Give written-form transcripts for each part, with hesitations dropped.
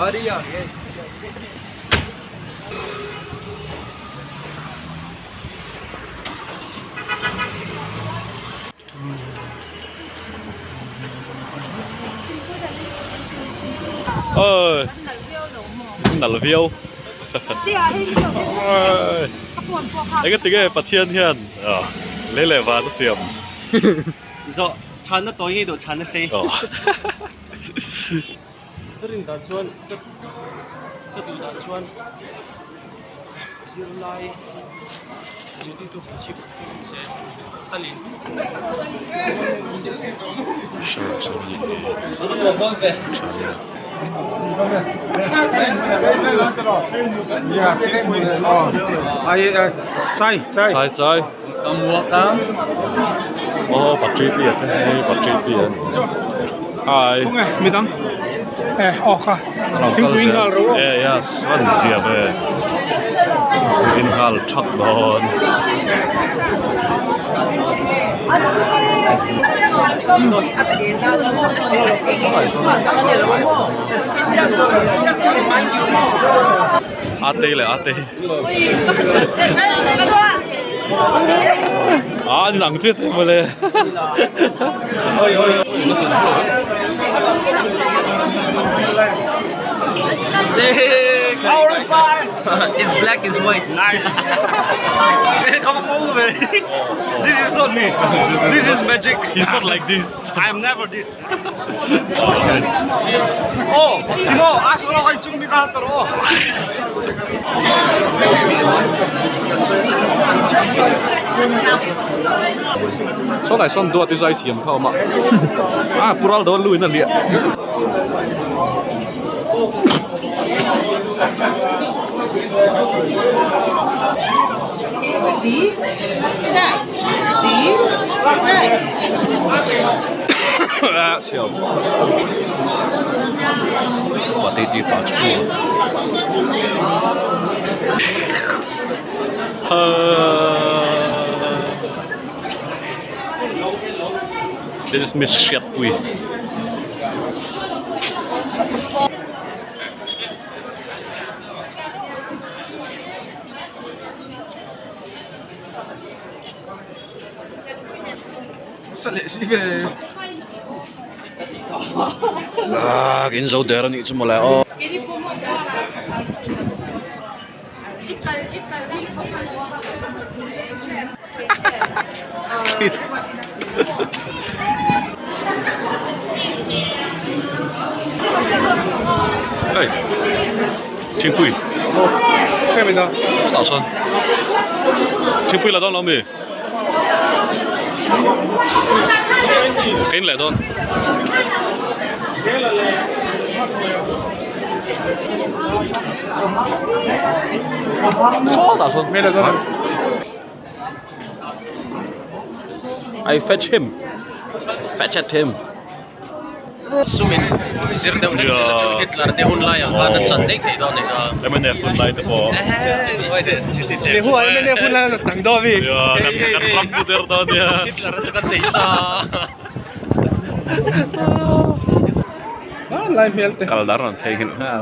đi à. ơi nở là viêu ấy cái tiếng cái bát thiên thiên lấy lệ vào nó xiêm Rồi chán nó tối đồ chán nó say. Tất nhiên đã chuan tất đã chuan chiều lại chỉ đi tu chỉ sẽ thanh lý. Sure, so Nó có con về. Chai. trái trái Mua cam. bắt truy biển thế bắt truy biển ai Không nghe, mi đắng. Kha. Tiếng Queen hal rồi. yes vẫn xia về Queen hal chắc đòn ate là ate anh nặng chết rồi lên It's black, it's white. Nice. Come on over. This is not me. This is magic. he's not like this I am never this. Oh, Timo, ask all I chung mi ka taro. số này son đua tới dây thiểm không mà Pural đó lui nè liệt Deep snacks. Deep snacks. chiều bỏ tê tê bỏ chua this is Miss Shetwi Sao lại xí về? cái dấu đèn này chúng lại ô Ê, Thiên Quy Xem mình nào. Đảo Xuân Thiên Quy là đâu lắm mì Cái này đâu Số Đảo Xuân Nghe được không? I fetch him Fetch at him Sumin. Sir daw na sila Hitler de online ang adat sa day kay daw nila. Em mới nè phun lại từ bỏ Để hoa em nên phun là chẳng đo vì. Kan computer đó dia Hitler sa kanday sa. Live health. Kaldaran thay hình ha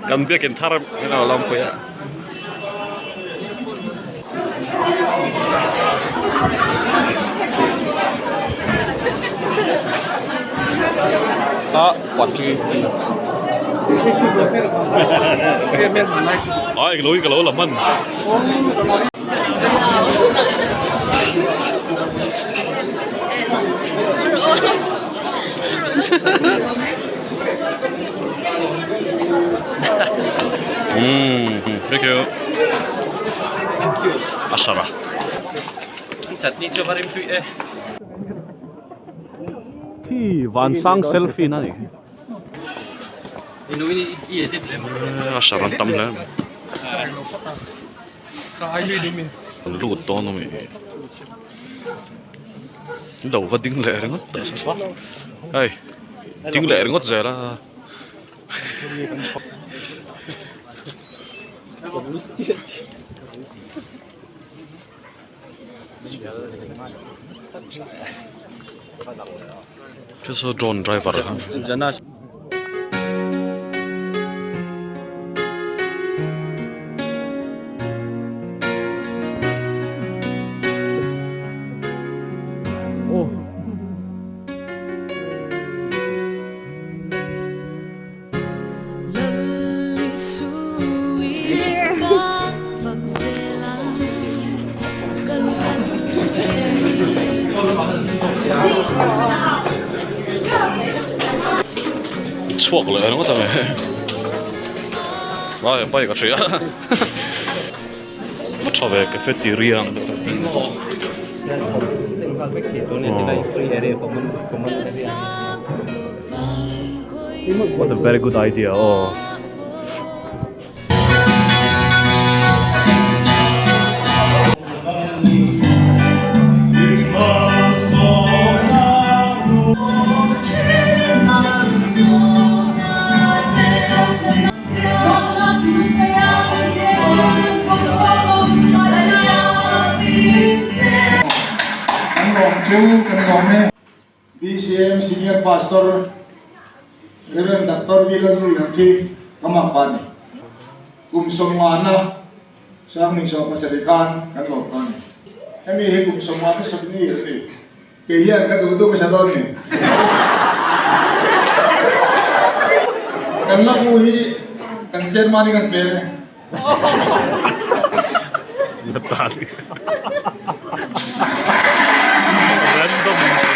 Kan biết kiến thar cái nào làm quay quản trị cái lối là mình thank you Asara Chutney cho varim tui eh. Thì vạn sang selfie này Inuwi ni edit le. Asara tâm lên Cái gì đi mình. lụt to nó mày đầu vào tiếng lệ ngất tại sao sót ê tiếng lệ ngất giờ là cái số drone driver suok le no ta me vai pai ka tria ma chave cafeteria what a very good idea oh BCM Senior Pastor Reverend Dr. Willan Luyaki Kamakani kumsumana sa aming sa pasalikan kan lokan kami kumsumana sa binir ni kaya katuto ka sa doon ni kan lakuhi kan sermani kan pere Natali. Random.